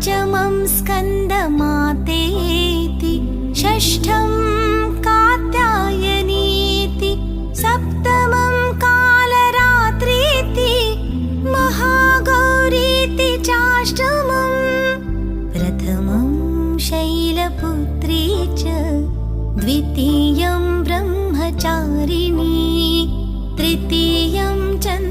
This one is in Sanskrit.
पञ्चमं स्कन्दमातेति षष्ठं कात्यायनीति सप्तमं कालरात्रीति महागौरीति चाष्टमम् प्रथमं शैलपुत्री च द्वितीयं ब्रह्मचारिणी तृतीयं चन्द्रमौळी